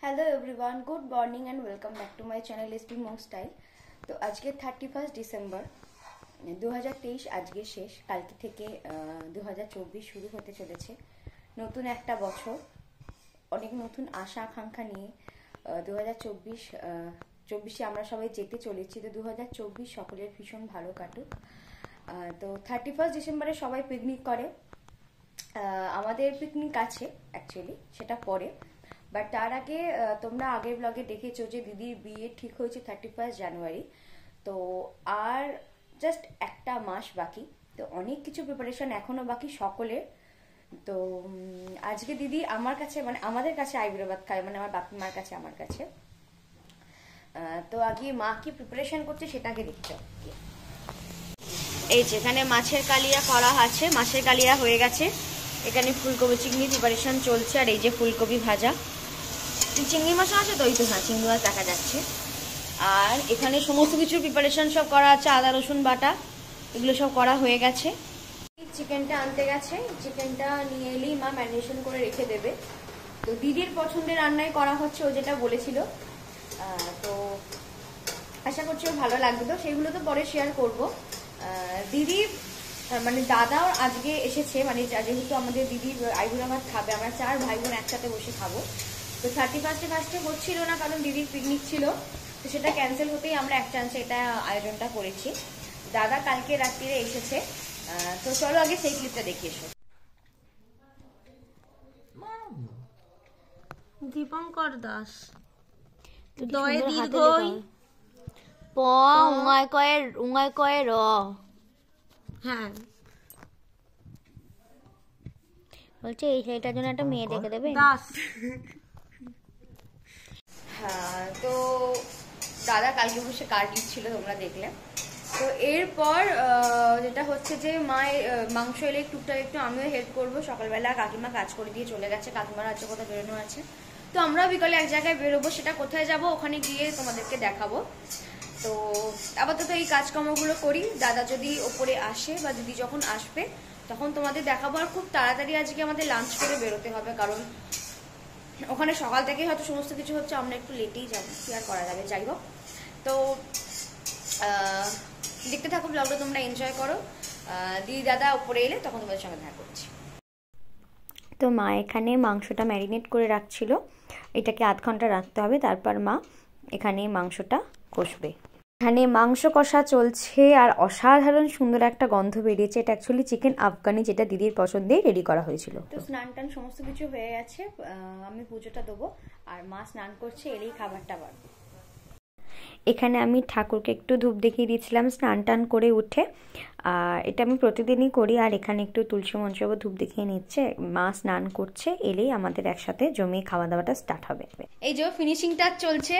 Hello everyone, good morning and welcome back to my channel SP Mong style. তো আজকে 31 December 2023, আজকে শেষ। কালকে থেকে 2024 শুরু হতে চলেছে। নতুন একটা বছর, অনেক নতুন আশা আকাঙ্ক্ষা নিয়ে 2024 আমরা সবাই যেতে চলেছি। তো 2024 সকলের ভীষণ ভালো কাটুক। তো 31 ডিসেম্বরে সবাই পিকনিক করে। আমাদের পিকনিক আছে অ্যাকচুয়ালি, সেটা পরে। বাট তার আগে তোমরা আগের ব্লগে দেখেছো যে দিদির বিয়ে ঠিক হয়েছে 31 জানুয়ারি। তো আর জাস্ট একটা মাস বাকি। তো অনেক কিছু প্রিপারেশন এখনো বাকি সকলের। তো আজকে দিদি আমার কাছে, মানে আমাদের কাছে আইবুড়ো ভাত খায়, মানে আমার বাপি মার কাছে, আমার কাছে। তো আগে মা কি প্রিপারেশন করছে সেটাকে দেখছো। এই যে এখানে মাছের কালিয়া করা আছে, মাছের কালিয়া হয়ে গেছে। এখানে ফুলকপি চিংড়ি প্রিপারেশন চলছে, আর এই যে ফুলকপি ভাজা। চিংড়ি মাছ আছে তো, ওই তো, হ্যাঁ চিংড়ি মাছ দেখা যাচ্ছে। আর এখানে সমস্ত কিছুর প্রিপারেশন সব করা আছে, আদা রসুন বাটা এগুলো সব করা হয়ে গেছে। চিকেনটা আনতে গেছে, চিকেনটা নিয়ে এলেই মা ম্যারিনেশন করে রেখে দেবে। তো দিদির পছন্দের রান্নাই করা হচ্ছে, ও যেটা বলেছিল। তো আশা করছি ও ভালো লাগবে। তো সেগুলো তো পরে শেয়ার করবো। দিদি মানে দাদাও আজকে এসেছে, মানে যেহেতু আমাদের দিদির আইবুড়ো ভাত খাবে, আমরা 4 ভাই বোন একসাথে বসে খাবো। তো 31 হচ্ছিল না, কারণ দিদির পিকনিক ছিল। তো সেটা ক্যান্সেল হতেই আমরা এক চান্সে এটা আয়োজনটা করেছি। দাদা কালকে রাত্রিরে এসেছে। তো চলো আগে সেই ক্লিপটা দেখে এসো। দীপঙ্কর দাস, দয়ে দীর্ঘই প উঙায় কয়ে র। হ্যাঁ, বলছে এই ছেলেটার জন্য একটা মেয়ে দেখে দেবে। দাস। হ্যাঁ, তো দাদা কালকে বসে কার্ড লিখছিল, তোমরা দেখলে। তো এরপর যেটা হচ্ছে যে মায়ের মাংস এলে টুকটাক একটু আমিও হেল্প করবো। সকালবেলা কাকিমা কাজ করে দিয়ে চলে গেছে, কাকিমার আছে কোথাও বেরোনো আছে। তো আমরাও বিকালে এক জায়গায় বেরোবো, সেটা কোথায় যাব ওখানে গিয়ে তোমাদেরকে দেখাবো। তো আপাতত এই কাজকর্মগুলো করি। দাদা যদি ওপরে আসে বা দিদি যখন আসবে তখন তোমাদের দেখাবো। আর খুব তাড়াতাড়ি আজকে আমাদের লাঞ্চ করে বেরোতে হবে, কারণ ওখানে সকাল থেকেই হয়তো সমস্ত কিছু হচ্ছে, আমরা একটু লেটেই যাবো, কি আর করা যাবে। যাই হোক, তো দেখতে থাকো ব্লগটা, তোমরা এনজয় করো। দিদি দাদা উপরে এলে তখন তোমাদের সঙ্গে দেখা করছি। তো মা এখানে মাংসটা ম্যারিনেট করে রাখছিল, এটাকে আধ ঘন্টা রাখতে হবে, তারপর মা এখানে মাংসটা কষবে। এখানে মাংস কষা চলছে, আর অসাধারণ সুন্দর একটা গন্ধ বেরিয়েছে। এটা অ্যাকচুয়ালি চিকেন আফগানি, যেটা দিদির পছন্দেই রেডি করা হয়েছিল। তো স্নান টান সমস্ত কিছু হয়ে গেছে, আমি পুজোটা দেবো, আর মা স্নান করছে, এলেই খাবারটা বাড়বে। এখানে আমি ঠাকুরকে একটু ধূপ দেখিয়ে দিয়েছিলাম স্নান টান করে উঠে। আর এটা আমি প্রতিদিনই করি। আর এখানে একটু তুলসী মঞ্চকে ধূপ দেখিয়ে নিচ্ছে। মা স্নান করছে, এলেই আমাদের একসাথে জমিয়ে খাওয়া দাওয়াটা স্টার্ট হবে। এই যে ফিনিশিং টাচ চলছে।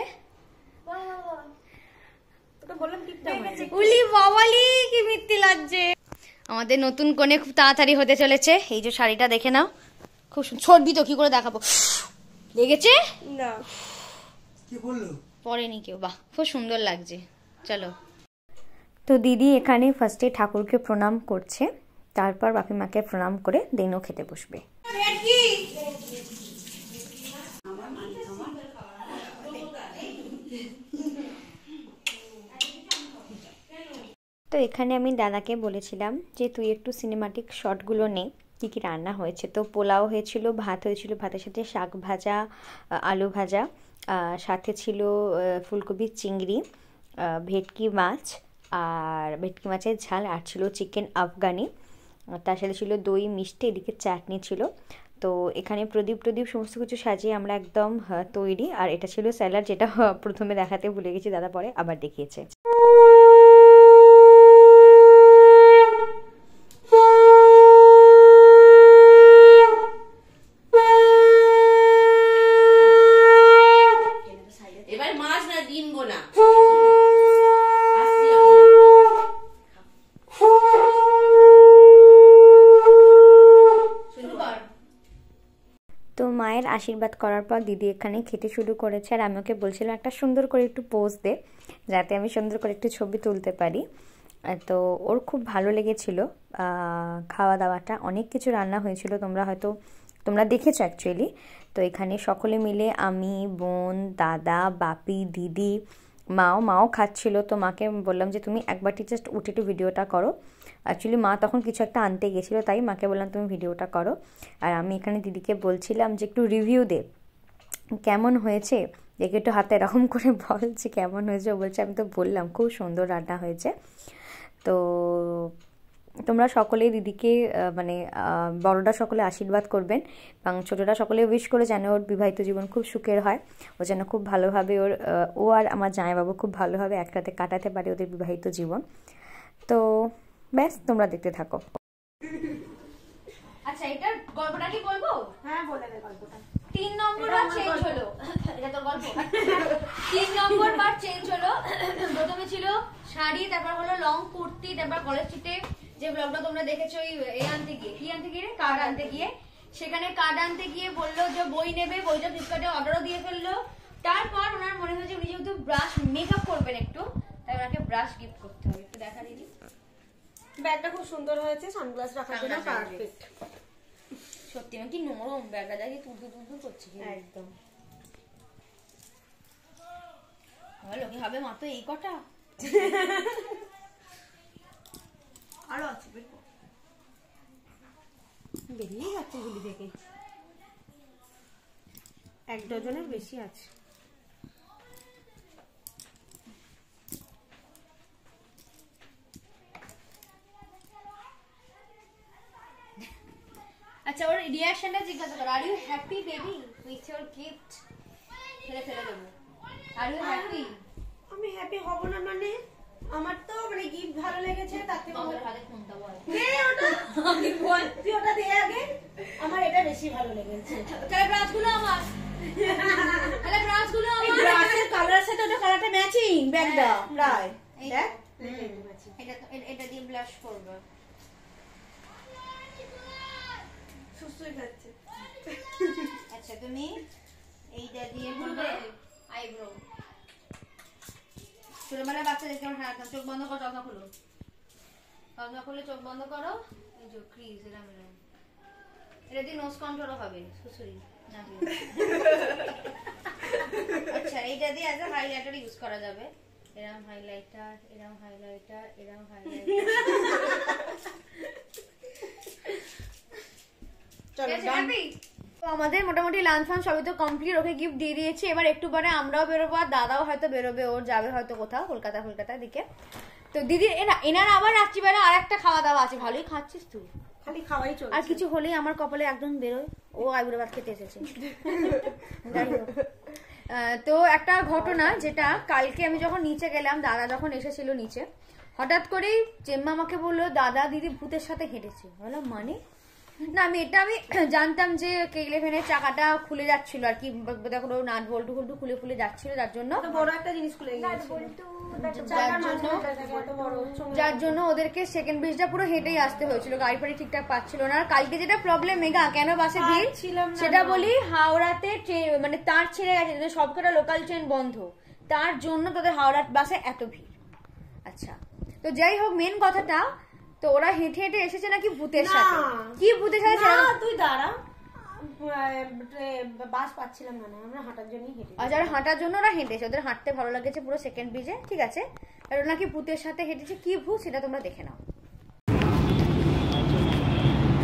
উলি বাবালি, কি মিত্তি লাগছে। আমাদের নতুন কোণে খুব তাড়াতাড়ি হতে চলেছে। এই যে শাড়িটা দেখে নাও, খুব ছড়বি তো, কি করে দেখাবো। লেগেছে না, কি বললো পরেনি কেউ। বাহ, খুব সুন্দর লাগছে। চলো। তো দিদি এখানে ফার্স্টে ঠাকুরকে প্রণাম করছে, তারপর বাপি মাকে প্রণাম করে দেনও খেতে বসবে। তো এখানে আমি দাদাকে বলেছিলাম যে তুই একটু সিনেমাটিক শটগুলো নে, কী কী রান্না হয়েছে। তো পোলাও হয়েছিল, ভাত হয়েছিল, ভাতের সাথে শাক ভাজা, আলু ভাজা, সাথে ছিল ফুলকপির চিংড়ি, ভেটকি মাছ, আর ভেটকি মাছের ঝাল, আর ছিল চিকেন আফগানি, তার সাথে ছিল দই মিষ্টি, এদিকে চাটনি ছিল। তো এখানে প্রদীপ সমস্ত কিছু সাজিয়ে আমরা একদম তৈরি। আর এটা ছিল স্যালাড, যেটা প্রথমে দেখাতে ভুলে গেছি, দাদা পরে আবার দেখিয়েছে। এবার মাছ না ডিম গোনা। তো মায়ের আশীর্বাদ করার পর দিদি এখানে খেতে শুরু করেছে। আর আমি ওকে বলছিলাম একটা সুন্দর করে একটু পোজ দে, যাতে আমি সুন্দর করে একটু ছবি তুলতে পারি। তো ওর খুব ভালো লেগেছিল খাওয়া দাওয়াটা। অনেক কিছু রান্না হয়েছিল, তোমরা দেখেছো অ্যাকচুয়ালি। তো এখানে সকলে মিলে আমি, বোন, দাদা, বাপি, দিদি, মাও খাচ্ছিল। তো মাকে বললাম যে তুমি একবারটি জাস্ট উঠে একটু ভিডিওটা করো। অ্যাকচুয়ালি মা তখন কিছু একটা আনতে গেছিলো, তাই মাকে বললাম তুমি ভিডিওটা করো। আর আমি এখানে দিদিকে বলছিলাম যে একটু রিভিউ দে, কেমন হয়েছে, দেখে একটু হাতে এরকম করে বলছে কেমন হয়েছে। ও বলছে আমি তো বললাম খুব সুন্দর রান্না হয়েছে। তো তোমরা সকলেই দিদিকে মানে বড়রা সকলে আশীর্বাদ করবেন এবং ছোটরা সকলে উইশ করে যেন ওর বিবাহিত জীবন খুব সুখের হয়, ও যেন খুব ভালোভাবে ও আর আমার জামাইবাবু খুব ভালোভাবে একসাথে কাটাতে পারে ওদের বিবাহিত জীবন। তো ব্যাস, তোমরা দেখতে থাকো। আচ্ছা, এটার গল্পটা কি বলবো? হ্যাঁ, বলে দে গল্পটা। 3 নম্বর বার চেঞ্জ হলো। এটা তোর গল্প। 3 নম্বর বার চেঞ্জ হলো। প্রথমে ছিল শাড়ি, তারপর হলো লং কুর্তি, তারপর কলেজ স্ট্রিটে যে ব্লগটা তোমরা দেখেছো কার্ড আনতে গিয়ে সেখানে কার্ড আনতে গিয়ে বললো যে বই নেবে, বইটা ফ্লিপকার্টে অর্ডারও দিয়ে ফেললো। তারপর ওনার মনে হয়েছে উনি যেহেতু ব্রাশ মেকআপ করবেন একটু, তাই ওনাকে ব্রাশ গিফট করতে হবে। একটু দেখা দিদি। ব্যাগটা খুব সুন্দর হয়েছে, সানগ্লাস রাখার জন্য পারফেক্ট। সত্যি কি নরম ব্যাগটা, দেখি তুলতু করছে একদম। ভালো কি হবে মাত্র এই কটা? আরো আছে, বেরিয়ে যাচ্ছে গুলি থেকে, 1 ডজনের বেশি আছে। আচ্ছা, ওর রিঅ্যাকশনটা জিজ্ঞাসা করো। Are you happy baby with your gift? ফেলে দেবো। Are you happy? আমি হ্যাপি হব না মানে? আমার তো মানে গিফট ভালো লেগেছে, তাতে তোমাদের হাতে ফোনটা বল। আমি বল, তুই ওটা দে আগে। আমার এটা বেশি ভালো লেগেছে। তাহলে ব্রাশগুলো আমার। ব্রাশের কালারের সাথে ওটা কালারটা ম্যাচিং ব্যাগটা প্রায়। দেখ, এটা দিয়ে ব্লাশ করবে। সুস্থই খাচ্ছে। আচ্ছা, তুমি এইটা দিয়ে করবে আইব্রো। ছোটবেলায় বাচ্চাদের কেমন রাখতাম, চোখ বন্ধ করো, চশমা খুলো, চশমা খুলে চোখ বন্ধ করো। এই যে ক্রিজ, এটা দিয়ে নোজ কন্ট্রোলও হবে। সুসুরি আচ্ছা, এইটা দিয়ে অ্যাজ আ হাইলাইটার ইউজ করা যাবে। এরকম হাইলাইটার, এরকম হাইলাইটার, এরকম হাইলাইটার। আমাদের মোটামুটি লাঞ্চ ফাঞ্চ সবই তো কমপ্লিট, ওকে গিফট দিয়ে দিয়েছি। এবার একটু পরে আমরাও বেরোবো, আর দাদাও হয়তো বেরোবে, ওর যাবে হয়তো কোথাও কলকাতার দিকে। তো দিদি এনার আবার রাত্রিবেলা আর একটা খাওয়া দাওয়া আছে। ভালোই খাচ্ছিস তুই, খালি খাওয়াই চলছে। আর কিছু হলেই আমার কপালে একদম বেরোয়। ও আইবুড়ো ভাত খেতে এসেছে। তো একটা ঘটনা, যেটা কালকে আমি যখন নিচে গেলাম, দাদা যখন এসেছিল নিচে, হঠাৎ করেই জেম্মা আমাকে বললো দাদা দিদি ভূতের সাথে হেঁটেছে। বললাম মানে? না, আমি জানতাম যে K11 এর চাকাটা খুলে যাচ্ছিল আর কি, দেখো নাট বল্টু খুলে যাচ্ছিল, যার জন্য বড় একটা জিনিস খুলে গেছে, যার জন্য ওদেরকে সেকেন্ড ব্রিজটা পুরো হেঁটেই আসতে হয়েছিল, গাড়ি ফাড়ি ঠিকঠাক পাচ্ছিল না। আর কালকে যেটা প্রবলেম মেগা, কেন বাসে ভিড় সেটা বলি। হাওড়াতে মানে তার ছেড়ে গেছে, সবকটা লোকাল ট্রেন বন্ধ, তার জন্য তাদের হাওড়ার বাসে এত ভিড়। আচ্ছা, তো যাই হোক, মেন কথাটা, তো ওরা হেঁটে এসেছে নাকি ভূতের সাথে। কি ভূতের সাথে? তুই দাঁড়া, বাস পাচ্ছিলাম না, আমরা হাঁটার জন্যই হেঁটে। আচ্ছা, হাঁটার জন্য ওরা হেঁটেছে, ওদের হাঁটতে ভালো লাগেছে পুরো সেকেন্ড ব্রিজে, ঠিক আছে। আর ওরা নাকি ভূতের সাথে হেঁটেছে। কি ভূত সেটা তোমরা দেখে নাও।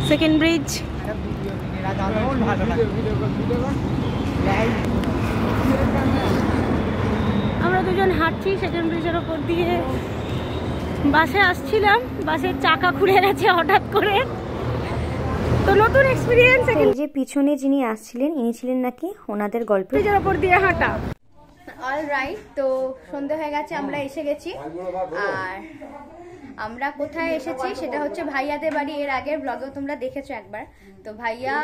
সেকেন্ড ব্রিজ আমরা দুজন হাঁটছি সেকেন্ড ব্রিজের ওপর দিয়ে। বাসে আসছিলাম, বাসের চাকা খুলে গেছে হঠাৎ করে, তো নতুন এক্সপেরিয়েন্স। এই যে পিছনে যিনি আসছিলেন, ইনি ছিলেন নাকি ওনাদের গল্প। ব্রিজের ওপর দিয়ে হাঁটা। অলরাইট, তো সন্ধ্যা হয়ে গেছে, আমরা এসে গেছি। আর আমরা কোথায় এসেছি সেটা হচ্ছে ভাইয়াদের বাড়ি। এর আগের ব্লগেও তোমরা দেখেছো একবার। তো ভাইয়া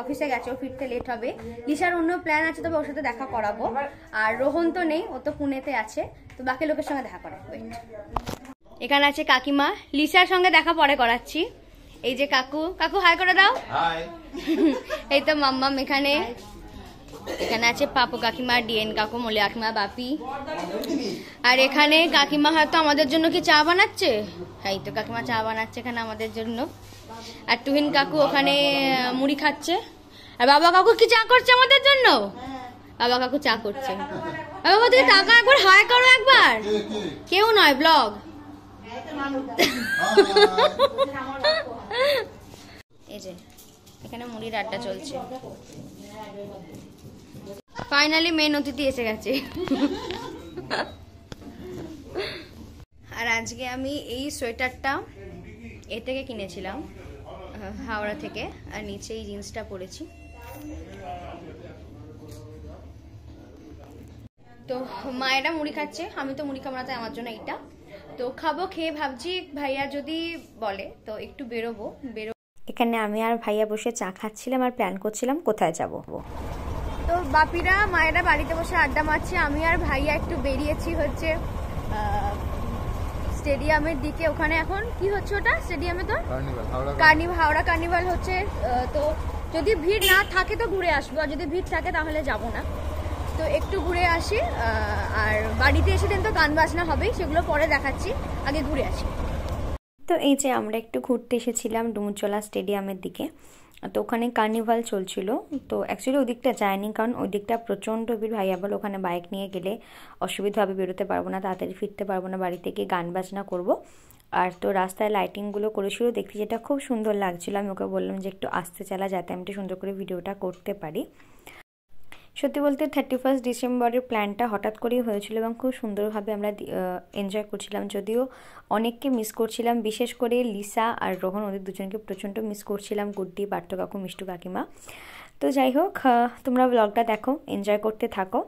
অফিসে গেছে, ও ফিরতে লেট হবে। লিসার অন্য প্ল্যান আছে, তবে ওর সাথে দেখা করাবো। আর রোহন তো নেই, ও তো পুনেতে আছে, তো বাকি লোকের সঙ্গে দেখা করাবো। এখানে আছে কাকিমা, লিসার সঙ্গে দেখা পরে করাচ্ছি। এই যে কাকু হাই করে দাও। এই তো মাম্মাম এখানে। এখানে আছে পাপু কাকিমা, ডিএন কাকু, মলি কাকিমা, বাপি। আর এখানে কাকিমা হয়তো আমাদের জন্য কি চা বানাচ্ছে। এই তো কাকিমা চা বানাচ্ছে এখানে আমাদের জন্য। আর তুহিন কাকু ওখানে মুড়ি খাচ্ছে। আর বাবা কাকু কি চা করছে আমাদের জন্য? বাবা কাকু চা করছে। বাবা কাকু তুমি টাকা একবার হাই করো একবার। কেউ নয়, ব্লগ। এই যে এখানে মুড়ির আড্ডা চলছে। ফাইনালি মেন অতিথি এসে গেছে। আর আজকে আমি এই সোয়েটারটা এ থেকে কিনেছিলাম, হাওড়া থেকে। আর নিচে এই জিন্সটা পরেছি। তো মায়েরা মুড়ি খাচ্ছে, আমি তো মুড়ি খাবো না, তাই আমার জন্য এইটা। তো খাবো, খেয়ে ভাবছি ভাইয়া যদি বলে তো একটু বেরোবো। এখানে আমি আর ভাইয়া বসে চা খাচ্ছিলাম আর প্ল্যান করছিলাম কোথায় যাব। তো বাপিরা মায়েরা বাড়িতে বসে আড্ডা মারছে, আমি আর ভাইয়া একটু বেরিয়েছি হচ্ছে স্টেডিয়ামের দিকে। ওখানে এখন কি হচ্ছে ওটা স্টেডিয়ামে? তো হাওড়া কার্নিভাল হচ্ছে। তো যদি ভিড় না থাকে তো ঘুরে আসবো, আর যদি ভিড় থাকে তাহলে যাব না। তো একটু ঘুরে আসি। আর বাড়িতে এসে দেন তো গান বাজনা হবেই, সেগুলো পরে দেখাচ্ছি, আগে ঘুরে আসি। তো এই যে আমরা একটু ঘুরতে এসেছিলাম ডুমুরজলা স্টেডিয়ামের দিকে। তো ওখানে কার্নিভাল চলছিল। তো অ্যাকচুয়ালি ওই দিকটা যায়নি, কারণ ওই দিকটা প্রচণ্ড ভিড়। ভাইয়া বলে ওখানে বাইক নিয়ে গেলে অসুবিধা হবে, বেরোতে পারবো না, তাড়াতাড়ি ফিরতে পারবো না, বাড়ি থেকে গান বাজনা করব। আর তো রাস্তায় লাইটিংগুলো করেছিল, দেখতে যেটা খুব সুন্দর লাগছিলো। আমি ওকে বললাম যে একটু আস্তে চালা, যাতে আমি একটু সুন্দর করে ভিডিওটা করতে পারি। সত্যি বলতে 31 ডিসেম্বরের প্ল্যানটা হঠাৎ করেই হয়েছিল এবং খুব সুন্দরভাবে আমরা এনজয় করছিলাম। যদিও অনেককে মিস করছিলাম, বিশেষ করে লিসা আর রোহন, ওদের দুজনকে প্রচণ্ড মিস করছিলাম। গুড্ডি, পার্থ কাকু, মিষ্টু কাকিমা। তো যাই হোক, তোমরা ব্লগটা দেখো, এনজয় করতে থাকো।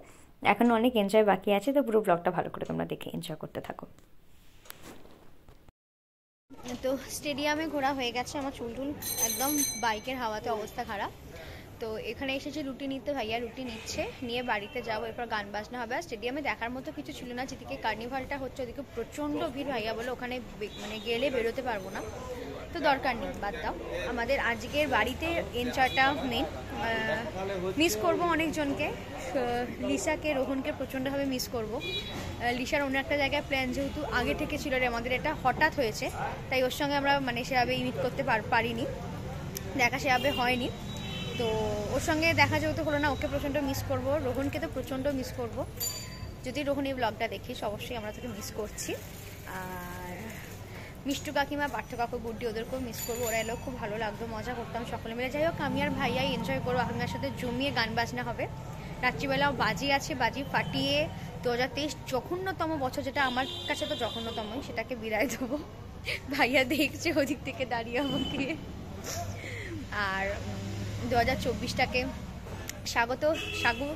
এখনও অনেক এনজয় বাকি আছে, তো পুরো ব্লগটা ভালো করে তোমরা দেখে এনজয় করতে থাকো। তো স্টেডিয়ামে ঘোরা হয়ে গেছে, আমার চুল একদম বাইকের হাওয়াতে অবস্থা খারাপ। তো এখানে এসেছি রুটি নিতে, ভাইয়া রুটি নিচ্ছে, নিয়ে বাড়িতে যাবো, এরপর গান বাজনা হবে। আর স্টেডিয়ামে দেখার মতো কিছু ছিল না, যেদিকে কার্নিভালটা হচ্ছে ওদিকে প্রচণ্ড ভিড়। ভাইয়া বলে ওখানে মানে গেলে বেরোতে পারবো না, তো দরকার নেই, বাদ দাও। আমাদের আজকের বাড়িতে এনজয়টা মেন। মিস করবো অনেকজনকে, লিসাকে, রোহনকে প্রচণ্ডভাবে মিস করব। লিসার অন্য একটা জায়গায় প্ল্যান যেহেতু আগে থেকে ছিল, আমাদের এটা হঠাৎ হয়েছে, তাই ওর সঙ্গে আমরা মানে সেভাবে ইমিট করতে পারিনি, দেখা সেভাবে হয়নি। তো ওর সঙ্গে দেখা যেহেতু হলো না, ওকে প্রচণ্ড মিস করব। রোহনকে তো প্রচণ্ড মিস করব। যদি রোহন এই ব্লগটা দেখিস, অবশ্যই আমরা তোকে মিস করছি। আর মিষ্টু কাকিমা, পার্থ কাকু, গুড্ডি, ওদেরকেও মিস করবো। ওরা এলেও খুব ভালো লাগতো, মজা করতাম সকলে মিলে। যাই হোক, আমি আর ভাইয়াই এনজয় করবো, আপনার সাথে জমিয়ে গান বাজনা হবে। রাত্রিবেলাও বাজি আছে, বাজি ফাটিয়ে 2023 জঘন্যতম বছর, যেটা আমার কাছে তো জঘন্যতমই, সেটাকে বিদায় দেবো। ভাইয়া দেখছে ওদিক থেকে দাঁড়িয়ে আমাকে। আর 2024টাকে স্বাগত জানাবো,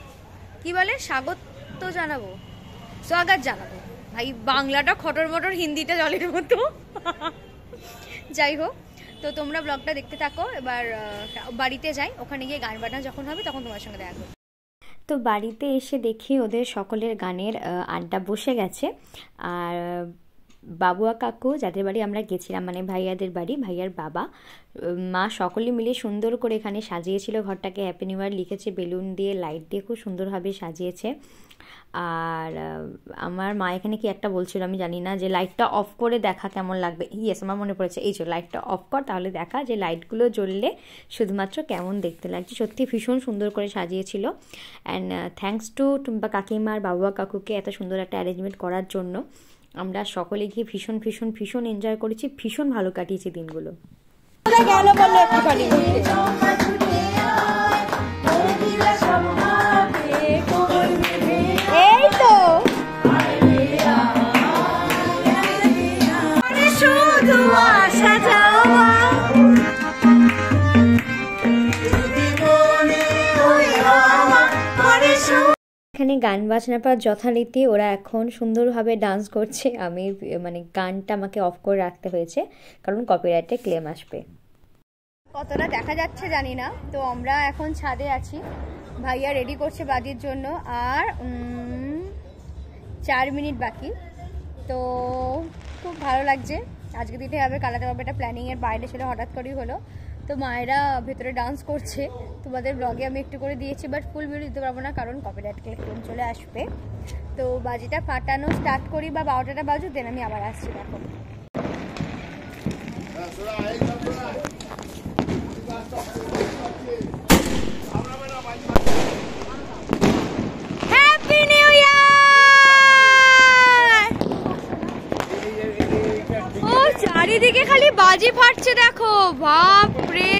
স্বাগত জানাবো। ভাই বাংলাটা খটর মটর, হিন্দিটা জলের মতো। যাই হোক, তো তোমরা ব্লগটা দেখতে থাকো। এবার বাড়িতে যাই, ওখানে গিয়ে গান বাজনা যখন হবে তখন তোমার সঙ্গে দেখা করবো। তো বাড়িতে এসে দেখি ওদের সকলের গানের আড্ডা বসে গেছে। আর বাবুয়া কাকু, যাদের বাড়ি আমরা গেছিলাম, মানে ভাইয়াদের বাড়ি, ভাইয়ার বাবা মা সকলে মিলে সুন্দর করে এখানে সাজিয়েছিল ঘরটাকে। হ্যাপি নিউ ইয়ার লিখেছে বেলুন দিয়ে, লাইট দিয়ে খুব সুন্দরভাবে সাজিয়েছে। আর আমার মা এখানে কি একটা বলছিল, আমি জানি না, যে লাইটটা অফ করে দেখা কেমন লাগবে। ইয়েস, আমার মনে পড়েছে, এই যে লাইটটা অফ কর, তাহলে দেখা যে লাইটগুলো জ্বললে শুধুমাত্র কেমন দেখতে লাগছে। সত্যি ভীষণ সুন্দর করে সাজিয়েছিল। অ্যান্ড থ্যাঙ্কস টু টুম্পা কাকিমা আর বাবুয়া কাকুকে এত সুন্দর একটা অ্যারেঞ্জমেন্ট করার জন্য। আমরা সকলে গিয়ে ভীষণ ভীষণ ভীষণ এনজয় করেছি, ভীষণ ভালো কাটিয়েছি দিনগুলো। এই তো শুধু আসা যাওয়া, এখানে গান বাজনার পর যথারীতি ওরা এখন সুন্দরভাবে ডান্স করছে। আমি মানে গানটা আমাকে অফ করে রাখতে হয়েছে, কারণ কপিরাইটে ক্লেম আসবে। কতটা দেখা যাচ্ছে জানি না। তো আমরা এখন ছাদে আছি, ভাইয়া রেডি করছে বাজির জন্য। আর 4 মিনিট বাকি। তো খুব ভালো লাগছে, আজকে দিতে হবে, কালাতে হবে, এটা প্ল্যানিংয়ের বাইরে ছিল, হঠাৎ করেই হলো। তো তো মায়েরা ভেতরে ডান্স করছে, তোমাদের ব্লগে আমি একটু করে দিয়েছি, বাট ফুল ভিডিও দিতে পারবো না কারণ কপিরাইট ক্লেম চলে আসবে। তো বাজিটা ফাটানো স্টার্ট করি বা 12টা বাজুক, দেন আমি আবার আসছি। দেখো হ্যাপি নিউ ইয়ার। ও চারিদিকে খালি বাজি ফাটছে দেখো, বাপ রে।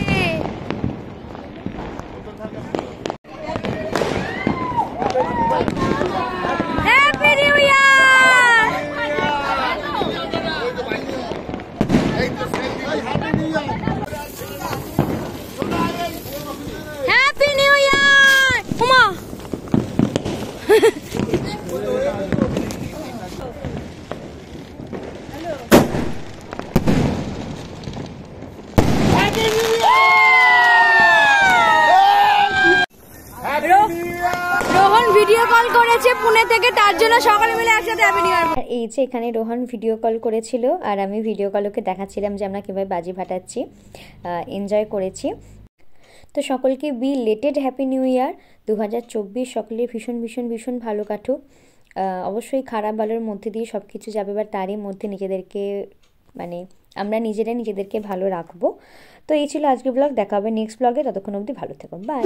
Happy new year. Happy new year. ওমা রোহন ভিডিও কল করেছে পুনে থেকে, তার জন্য সকালে মিলে একসাথে হ্যাপি নিউ ইয়ার। এই যে এখানে রোহন ভিডিও কল করেছিল আর আমি ভিডিও কলকে দেখাচ্ছিলাম যে আমরা কীভাবে বাজি ফাটাচ্ছি, এনজয় করেছি। তো সকলকে বিলেটেড হ্যাপি নিউ ইয়ার 2024। সকলের ভীষণ ভীষণ ভীষণ ভালো কাটুক। অবশ্যই খারাপ ভালোর মধ্যে দিয়ে সব কিছু যাবে, বা তারই মধ্যে নিজেদেরকে মানে আমরা নিজেরাই নিজেদেরকে ভালো রাখবো। তো এই ছিল আজকের ব্লগ, দেখা হবে নেক্সট ব্লগে, ততক্ষণ অবধি ভালো থেকো, বাই।